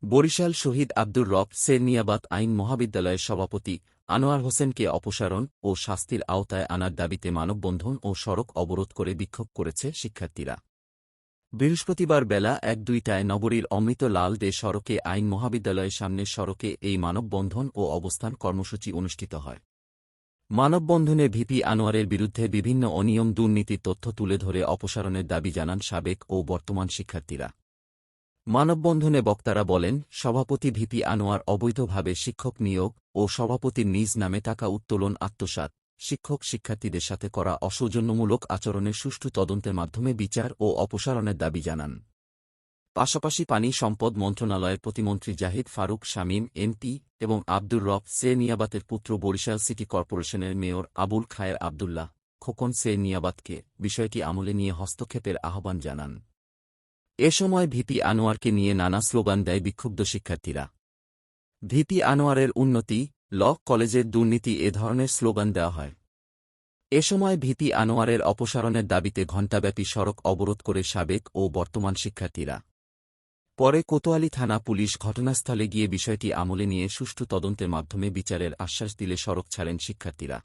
বরিশাল শহীদ আব্দুর রব সেরনিয়াবাত আইন মহাবিদ্যালয়ের সভাপতি আনোয়ার হোসেনকে অপসারণ ও শাস্তির আওতায় আনার দাবিতে মানববন্ধন ও সড়ক অবরোধ করে বিক্ষোভ করেছে শিক্ষার্থীরা। বৃহস্পতিবার বেলা ১-২টায় নগরীর অমৃত লাল দে সড়কে আইন মহাবিদ্যালয়ের সামনের সড়কে এই মানববন্ধন ও অবস্থান কর্মসূচি অনুষ্ঠিত হয়। মানববন্ধনে ভিপি আনোয়ারের বিরুদ্ধে বিভিন্ন অনিয়ম দুর্নীতির তথ্য তুলে ধরে অপসারণের দাবি জানান সাবেক ও বর্তমান শিক্ষার্থীরা। মানববন্ধনে বক্তারা বলেন, সভাপতি ভিপি আনোয়ার অবৈধভাবে শিক্ষক নিয়োগ ও সভাপতির নিজ নামে টাকা উত্তোলন আত্মসাৎ, শিক্ষক শিক্ষার্থীদের সাথে করা অসৌজন্যমূলক আচরণের সুষ্ঠু তদন্তের মাধ্যমে বিচার ও অপসারণের দাবি জানান। পাশাপাশি পানি সম্পদ মন্ত্রণালয়ের প্রতিমন্ত্রী জাহিদ ফারুক শামীম এমপি এবং আব্দুর রব সেরনিয়াবাতের পুত্র বরিশাল সিটি কর্পোরেশনের মেয়র আবুল খায়ের আবদুল্লাহ খোকন সেরনিয়াবাতকে বিষয়টি আমলে নিয়ে হস্তক্ষেপের আহ্বান জানান। এ সময় ভিপি আনোয়ারকে নিয়ে নানা স্লোগান দেয় বিক্ষুব্ধ শিক্ষার্থীরা। ভিপি আনোয়ারের উন্নতি, ল কলেজের দুর্নীতি এ ধরনের স্লোগান দেওয়া হয়। এ সময় ভিপি আনোয়ারের অপসারণের দাবিতে ঘণ্টাব্যাপী সড়ক অবরোধ করে সাবেক ও বর্তমান শিক্ষার্থীরা। পরে কোতোয়ালি থানা পুলিশ ঘটনাস্থলে গিয়ে বিষয়টি আমলে নিয়ে সুষ্ঠু তদন্তের মাধ্যমে বিচারের আশ্বাস দিলে সড়ক ছাড়েন শিক্ষার্থীরা।